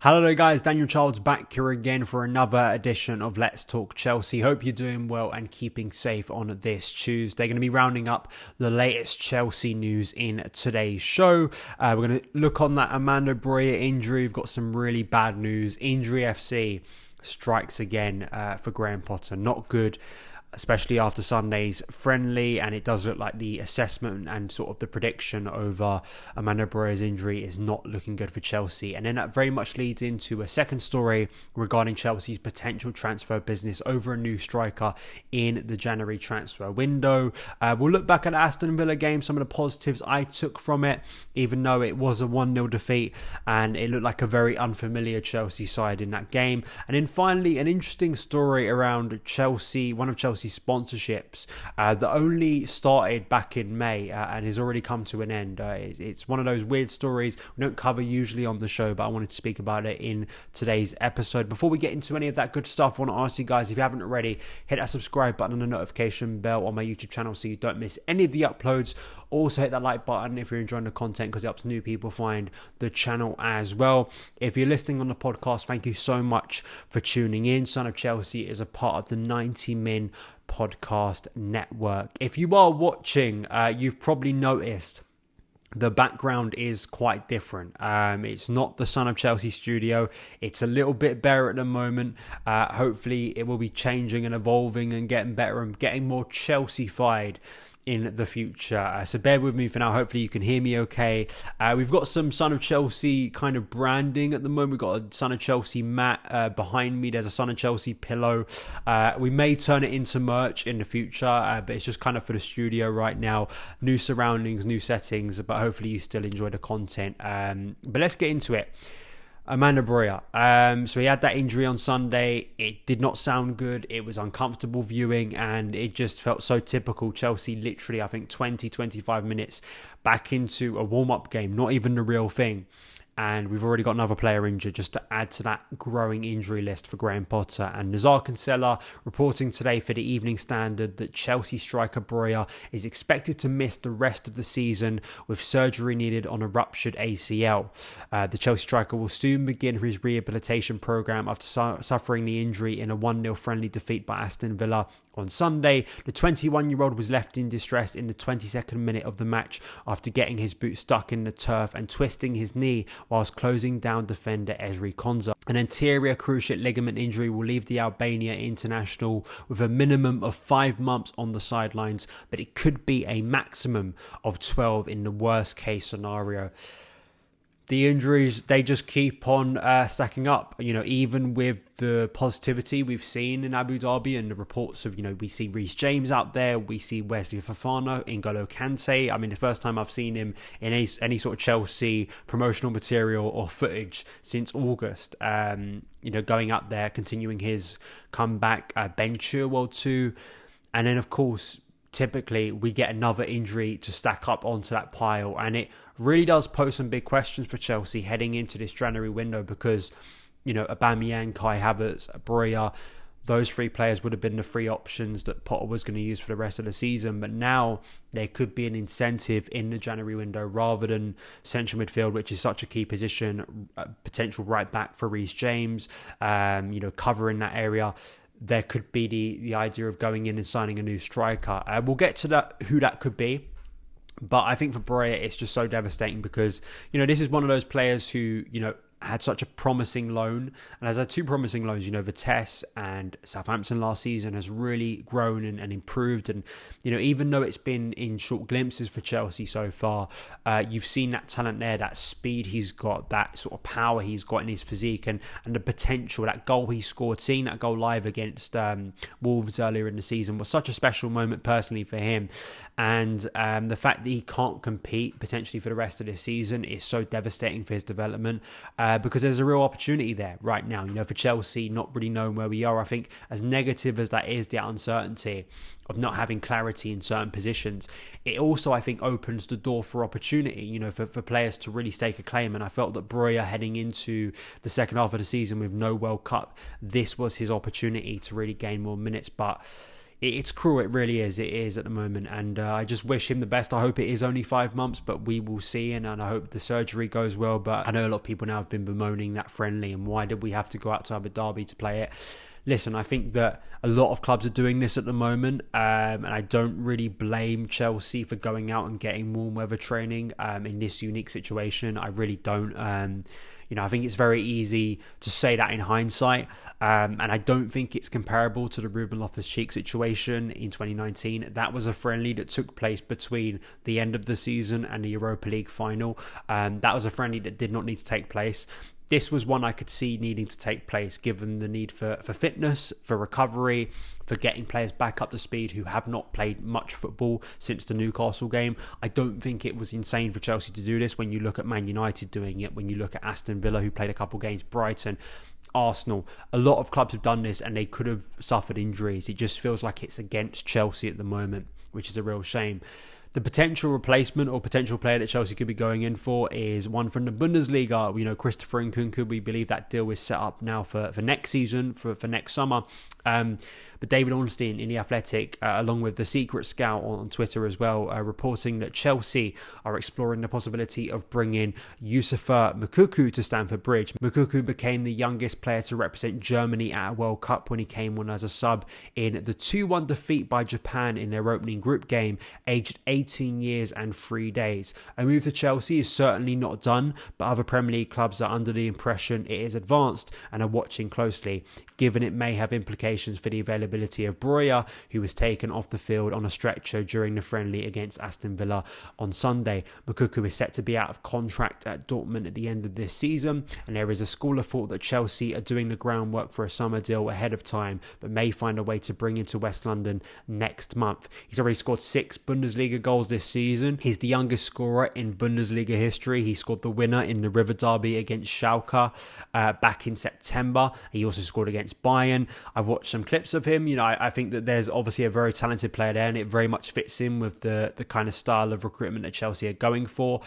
Hello there guys, Daniel Childs back here again for another edition of Let's Talk Chelsea. Hope you're doing well and keeping safe on this Tuesday. Going to be rounding up the latest Chelsea news in today's show. We're going to look on that Armando Broja injury. We've got some really bad news. Injury FC strikes again for Graham Potter. Not good, especially after Sunday's friendly, and it does look like the assessment and sort of the prediction over Armando Broja's injury is not looking good for Chelsea. And then that very much leads into a second story regarding Chelsea's potential transfer business over a new striker in the January transfer window. We'll look back at the Aston Villa game, some of the positives I took from it, even though it was a 1-0 defeat and it looked like a very unfamiliar Chelsea side in that game. And then finally, an interesting story around Chelsea, one of Chelsea's sponsorships that only started back in May and has already come to an end. It's one of those weird stories we don't cover usually on the show, but I wanted to speak about it in today's episode. Before we get into any of that good stuff, I want to ask you guys, if you haven't already, hit that subscribe button and the notification bell on my YouTube channel so you don't miss any of the uploads. Also hit that like button if you're enjoying the content, because it helps new people find the channel as well. If you're listening on the podcast, thank you so much for tuning in. Son of Chelsea is a part of the 90 Min podcast network. If you are watching, you've probably noticed the background is quite different. It's not the Son of Chelsea studio. It's a little bit better at the moment. Hopefully it will be changing and evolving and getting better and getting more Chelsea-fied in the future. So bear with me for now. Hopefully you can hear me okay. We've got some Son of Chelsea kind of branding at the moment. We've got a Son of Chelsea mat behind me. There's a Son of Chelsea pillow. We may turn it into merch in the future, but it's just kind of for the studio right now. New surroundings, new settings, but hopefully you still enjoy the content. But let's get into it. Armando Broja. So he had that injury on Sunday. It did not sound good. It was uncomfortable viewing and it just felt so typical. Chelsea literally, I think 20-25 minutes back into a warm-up game, not even the real thing. And we've already got another player injured, just to add to that growing injury list for Graham Potter. And Nazar Kinsella reporting today for the Evening Standard that Chelsea striker Broja is expected to miss the rest of the season with surgery needed on a ruptured ACL. The Chelsea striker will soon begin his rehabilitation programme after suffering the injury in a 1-0 friendly defeat by Aston Villa on Sunday. The 21-year-old was left in distress in the 22nd minute of the match after getting his boot stuck in the turf and twisting his knee whilst closing down defender Ezri Konsa. An anterior cruciate ligament injury will leave the Albania international with a minimum of 5 months on the sidelines, but it could be a maximum of 12 in the worst case scenario. The injuries, they just keep on stacking up. You know, even with the positivity we've seen in Abu Dhabi and the reports of, we see Reece James out there, we see Wesley Fofana, N'Golo Kante. I mean, the first time I've seen him in any sort of Chelsea promotional material or footage since August. Going out there, continuing his comeback. Ben Chilwell too. And then, of course, typically we get another injury to stack up onto that pile, and it really does pose some big questions for Chelsea heading into this January window because, Aubameyang, Kai Havertz, Broja, those three players would have been the three options that Potter was going to use for the rest of the season. But now there could be an incentive in the January window rather than central midfield, which is such a key position, potential right back for Reece James, covering that area. There could be the idea of going in and signing a new striker. We'll get to that, who that could be. But I think for Broja, it's just so devastating because, this is one of those players who, had such a promising loan and has had two promising loans. Vitesse and Southampton last season has really grown and improved. And, even though it's been in short glimpses for Chelsea so far, you've seen that talent there, that speed he's got, that sort of power he's got in his physique and the potential, that goal he scored, seeing that goal live against Wolves earlier in the season was such a special moment personally for him. And the fact that he can't compete potentially for the rest of this season is so devastating for his development because there's a real opportunity there right now, for Chelsea not really knowing where we are. I think as negative as that is, the uncertainty of not having clarity in certain positions, it also, I think, opens the door for opportunity, for players to really stake a claim. And I felt that Broja heading into the second half of the season with no World Cup, this was his opportunity to really gain more minutes. But it's cruel. It really is. It is at the moment. And I just wish him the best. I hope it is only 5 months, but we will see. And I hope the surgery goes well. But I know a lot of people now have been bemoaning that friendly. And why did we have to go out to Abu Dhabi to play it? Listen, I think that a lot of clubs are doing this at the moment, and I don't really blame Chelsea for going out and getting warm weather training in this unique situation. I really don't. I think it's very easy to say that in hindsight, and I don't think it's comparable to the Ruben Loftus-Cheek situation in 2019. That was a friendly that took place between the end of the season and the Europa League final. That was a friendly that did not need to take place. This was one I could see needing to take place, given the need for fitness, for recovery, for getting players back up to speed who have not played much football since the Newcastle game. I don't think it was insane for Chelsea to do this when you look at Man United doing it, when you look at Aston Villa, who played a couple games, Brighton, Arsenal. A lot of clubs have done this and they could have suffered injuries. It just feels like it's against Chelsea at the moment, which is a real shame. The potential replacement or potential player that Chelsea could be going in for is one from the Bundesliga. Christopher Nkunku, we believe that deal is set up now for next season, for next summer. But David Ornstein in The Athletic, along with the Secret Scout on Twitter as well, reporting that Chelsea are exploring the possibility of bringing YOUSSOUFA MOUKOKO to Stamford Bridge. MOUKOKO became the youngest player to represent Germany at a World Cup when he came on as a sub in the 2-1 defeat by Japan in their opening group game, aged 18 years and 3 days. A move to Chelsea is certainly not done, but other Premier League clubs are under the impression it is advanced and are watching closely, given it may have implications for the availability of Broja, who was taken off the field on a stretcher during the friendly against Aston Villa on Sunday. MOUKOKO is set to be out of contract at Dortmund at the end of this season, and there is a school of thought that Chelsea are doing the groundwork for a summer deal ahead of time, but may find a way to bring him to West London next month. He's already scored 6 Bundesliga goals this season. He's the youngest scorer in Bundesliga history. He scored the winner in the River Derby against Schalke back in September. He also scored against Bayern. I've watched some clips of him. I think that there's obviously a very talented player there, and it very much fits in with the kind of style of recruitment that Chelsea are going for.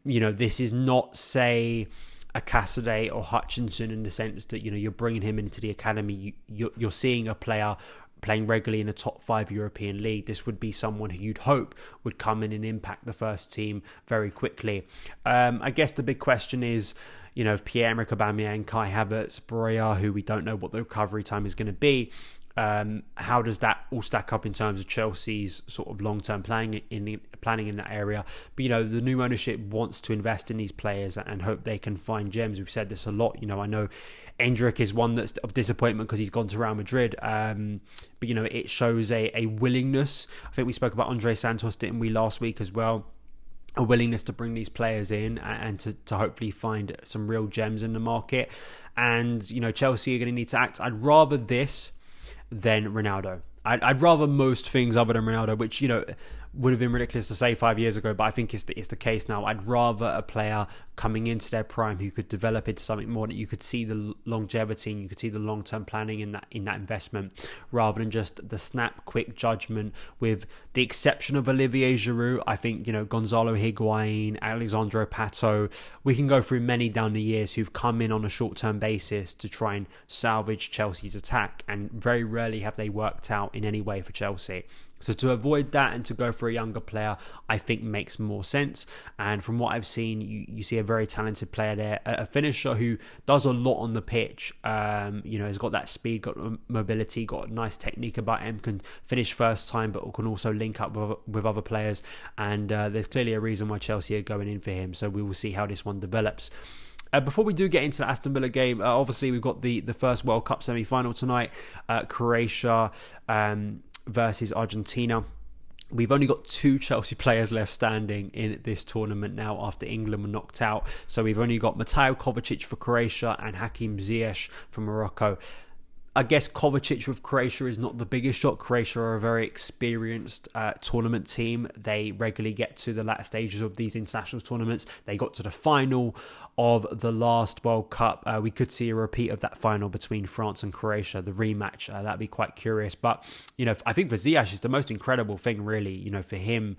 This is not, say, a Cassidy or Hutchinson in the sense that, you're bringing him into the academy. You're seeing a player playing regularly in a top 5 European league. This would be someone who you'd hope would come in and impact the first team very quickly. I guess the big question is, if Pierre-Emerick Aubameyang, Kai Havertz, Broja, who we don't know what the recovery time is going to be, how does that all stack up in terms of Chelsea's sort of long-term planning in that area? But the new ownership wants to invest in these players and hope they can find gems. We've said this a lot. I know Endrick is one that's of disappointment because he's gone to Real Madrid. But it shows a willingness. I think we spoke about Andre Santos, didn't we, last week as well? A willingness to bring these players in and to hopefully find some real gems in the market. And Chelsea are going to need to act. I'd rather this than Ronaldo. I'd rather most things other than Ronaldo, which would have been ridiculous to say 5 years ago, but I think it's the case now. I'd rather a player coming into their prime who could develop into something more, that you could see the longevity and you could see the long-term planning in that investment, rather than just the snap, quick judgment. With the exception of Olivier Giroud, I think Gonzalo Higuain, Alexandro Pato, we can go through many down the years who've come in on a short-term basis to try and salvage Chelsea's attack, and very rarely have they worked out in any way for Chelsea. So to avoid that and to go for a younger player, I think makes more sense. And from what I've seen, you see a very talented player there, a finisher who does a lot on the pitch. Has got that speed, got mobility, got a nice technique about him, can finish first time, but can also link up with other players. And there's clearly a reason why Chelsea are going in for him. So we will see how this one develops. Before we do get into the Aston Villa game, obviously we've got the first World Cup semi-final tonight, Croatia versus Argentina. We've only got 2 Chelsea players left standing in this tournament now after England were knocked out. So we've only got Mateo Kovacic for Croatia and Hakim Ziyech for Morocco. I guess Kovacic with Croatia is not the biggest shot. Croatia are a very experienced tournament team. They regularly get to the latter stages of these international tournaments. They got to the final of the last World Cup. We could see a repeat of that final between France and Croatia, the rematch. That'd be quite curious. But, I think for Ziyech, it's the most incredible thing, really, for him.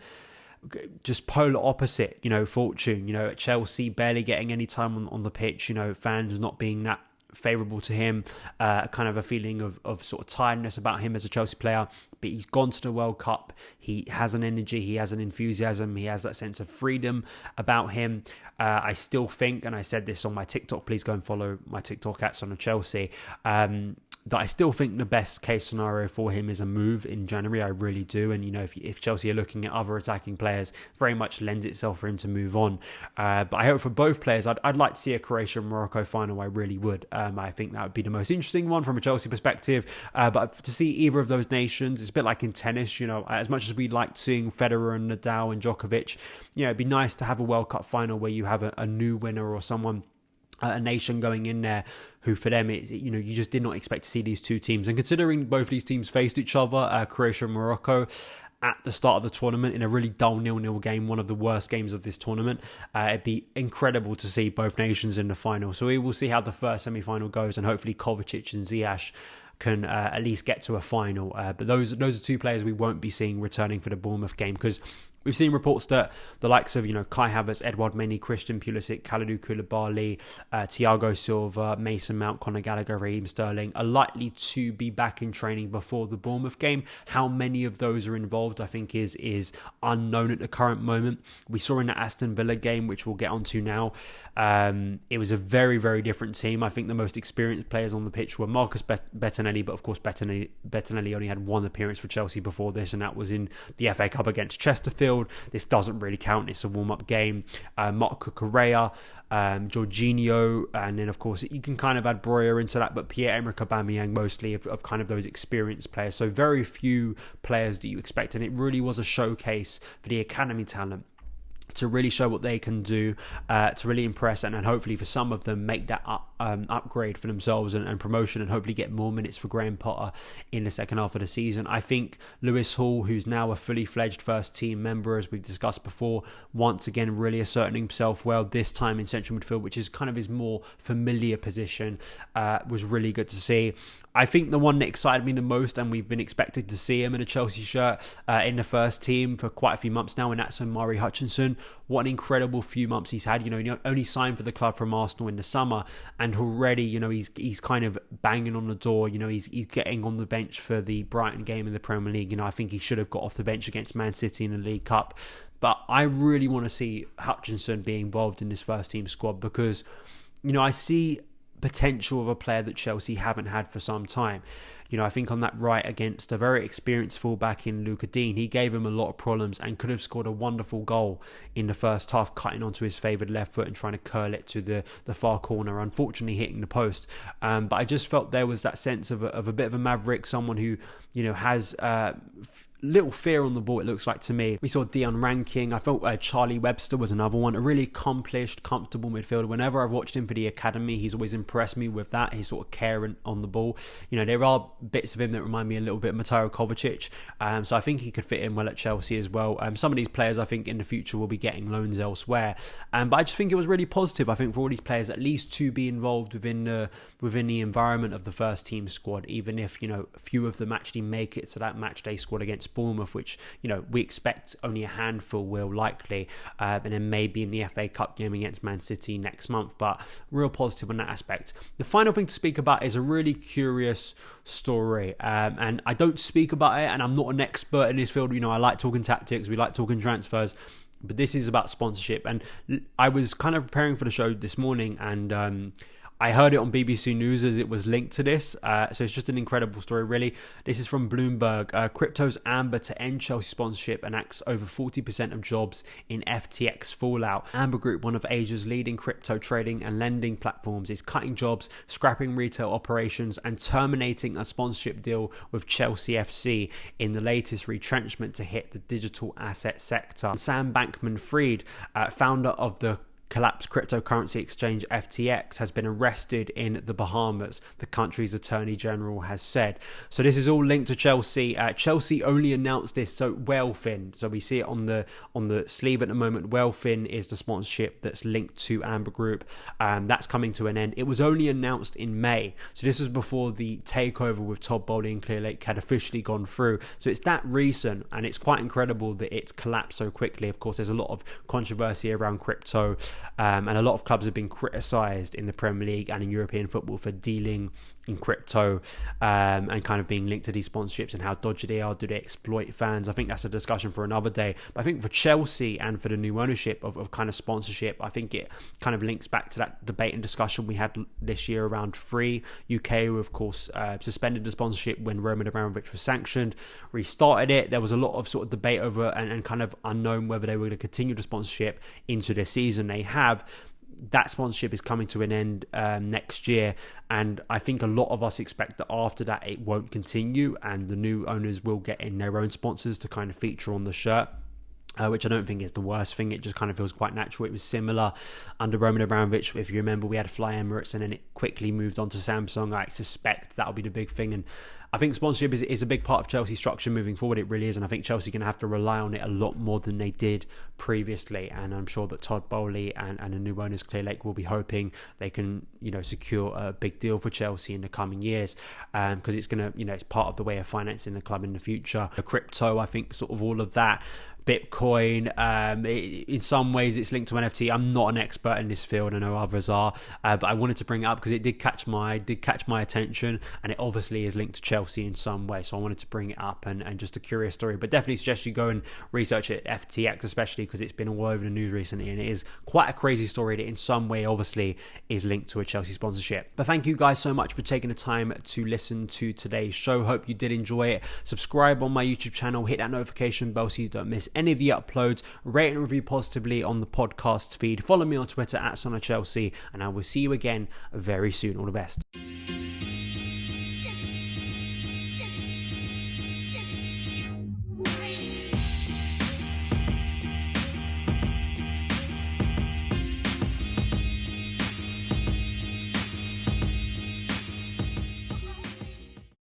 Just polar opposite, fortune, at Chelsea, barely getting any time on the pitch, fans not being that favourable to him, kind of a feeling of sort of tiredness about him as a Chelsea player. But he's gone to the World Cup. He has an energy, he has an enthusiasm, he has that sense of freedom about him. I still think, and I said this on my TikTok, please go and follow my TikTok at SonOfChelsea, that I still think the best case scenario for him is a move in January. I really do. And, if Chelsea are looking at other attacking players, very much lends itself for him to move on. But I hope for both players, I'd like to see a Croatia-Morocco final. I really would. I think that would be the most interesting one from a Chelsea perspective. But to see either of those nations, it's a bit like in tennis, as much as we liked seeing Federer and Nadal and Djokovic, it'd be nice to have a World Cup final where you have a new winner or someone, a nation going in there who for them, you just did not expect to see these two teams. And considering both these teams faced each other, Croatia and Morocco, at the start of the tournament in a really dull 0-0 game, one of the worst games of this tournament, it'd be incredible to see both nations in the final. So we will see how the first semi-final goes, and hopefully Kovacic and Ziyech can at least get to a final. But those are two players we won't be seeing returning for the Bournemouth game, because we've seen reports that the likes of, Kai Havertz, Edouard Mendy, Christian Pulisic, Kalidou Koulibaly, Thiago Silva, Mason Mount, Conor Gallagher, Raheem Sterling are likely to be back in training before the Bournemouth game. How many of those are involved, I think, is unknown at the current moment. We saw in the Aston Villa game, which we'll get onto now, it was a very, very different team. I think the most experienced players on the pitch were Marcus Bettinelli, but of course Bettinelli only had one appearance for Chelsea before this, and that was in the FA Cup against Chesterfield. This doesn't really count. It's a warm-up game. Marco Correa, Jorginho, and then of course you can kind of add Broja into that, but Pierre-Emerick Aubameyang mostly of kind of those experienced players. So very few players that you expect, and it really was a showcase for the academy talent to really show what they can do, to really impress, and hopefully for some of them make that upgrade for themselves and promotion, and hopefully get more minutes for Graham Potter in the second half of the season. I think Lewis Hall, who's now a fully fledged first team member, as we've discussed before, once again really asserting himself well, this time in central midfield, which is kind of his more familiar position, was really good to see. I think the one that excited me the most, and we've been expected to see him in a Chelsea shirt in the first team for quite a few months now, and that's Omari Hutchinson. What an incredible few months he's had. He only signed for the club from Arsenal in the summer, and already, he's kind of banging on the door. He's getting on the bench for the Brighton game in the Premier League. I think he should have got off the bench against Man City in the League Cup. But I really want to see Hutchinson be involved in this first team squad, because, I see potential of a player that Chelsea haven't had for some time. I think on that right against a very experienced fullback in Luca Dean, he gave him a lot of problems and could have scored a wonderful goal in the first half, cutting onto his favoured left foot and trying to curl it to the far corner, unfortunately hitting the post. But I just felt there was that sense of a bit of a maverick, someone who, has little fear on the ball, it looks like to me. We saw Dion Ranking. I felt Charlie Webster was another one, a really accomplished, comfortable midfielder. Whenever I've watched him for the academy, he's always impressed me with that, his sort of care on the ball. There are bits of him that remind me a little bit of Mateo Kovacic, so I think he could fit in well at Chelsea as well. Some of these players I think in the future will be getting loans elsewhere, but I just think it was really positive, I think, for all these players at least to be involved within the environment of the first team squad, even if a few of them actually make it to that match day squad against Bournemouth, which we expect only a handful will likely, and then maybe in the FA Cup game against Man City next month. But real positive on that aspect. The final thing to speak about is a really curious story, and I don't speak about it, and I'm not an expert in this field. I like talking tactics, we like talking transfers, but this is about sponsorship. And I was kind of preparing for the show this morning, and I heard it on BBC News as it was linked to this, so it's just an incredible story, really. This is from Bloomberg. Crypto's amber to end Chelsea sponsorship enacts over 40% of jobs in FTX fallout. Amber Group, one of Asia's leading crypto trading and lending platforms, is cutting jobs, scrapping retail operations, and terminating a sponsorship deal with Chelsea FC in the latest retrenchment to hit the digital asset sector. Sam Bankman-Fried, founder of the collapsed cryptocurrency exchange FTX, has been arrested in the Bahamas, the country's attorney general has said. So this is all linked to Chelsea. Chelsea only announced this, so Wellfin, so we see it on the sleeve at the moment. Wellfin is the sponsorship that's linked to Amber Group. That's coming to an end. It was only announced in May, so this was before the takeover with Todd Bowley and Clear Lake had officially gone through. So it's that recent, and it's quite incredible that it's collapsed so quickly. Of course, there's a lot of controversy around crypto And a lot of clubs have been criticised in the Premier League and in European football for dealing in crypto and kind of being linked to these sponsorships and how dodgy they are. Do they exploit fans? I think that's a discussion for another day. But I think for Chelsea and for the new ownership of kind of sponsorship, I think it kind of links back to that debate and discussion we had this year around Free UK, who of course suspended the sponsorship when Roman Abramovich was sanctioned, restarted it. There was a lot of sort of debate over and kind of unknown whether they were going to continue the sponsorship into this season. They have. That sponsorship is coming to an end next year, and I think a lot of us expect that after that it won't continue and the new owners will get in their own sponsors to kind of feature on the shirt. Which I don't think is the worst thing. It just kind of feels quite natural. It was similar under Roman Abramovich. If you remember, we had Fly Emirates and then it quickly moved on to Samsung. I suspect that'll be the big thing. And I think sponsorship is a big part of Chelsea's structure moving forward. It really is. And I think Chelsea are going to have to rely on it a lot more than they did previously. And I'm sure that Todd Bowley and the new owners, Clear Lake, will be hoping they can, secure a big deal for Chelsea in the coming years. Because it's going to, it's part of the way of financing the club in the future. The crypto, I think sort of all of that. Bitcoin, in some ways it's linked to NFT. I'm not an expert in this field, I know others are, but I wanted to bring it up because it did catch my attention, and it obviously is linked to Chelsea in some way, so I wanted to bring it up and just a curious story. But definitely suggest you go and research it, FTX especially, because it's been all over the news recently, and it is quite a crazy story that in some way obviously is linked to a Chelsea sponsorship. But thank you guys so much for taking the time to listen to today's show. Hope you did enjoy it. Subscribe on my YouTube channel, hit that notification bell so you don't miss any of the uploads. Rate and review positively on the podcast feed. Follow me on Twitter at SonOfChelsea, and I will see you again very soon. All the best.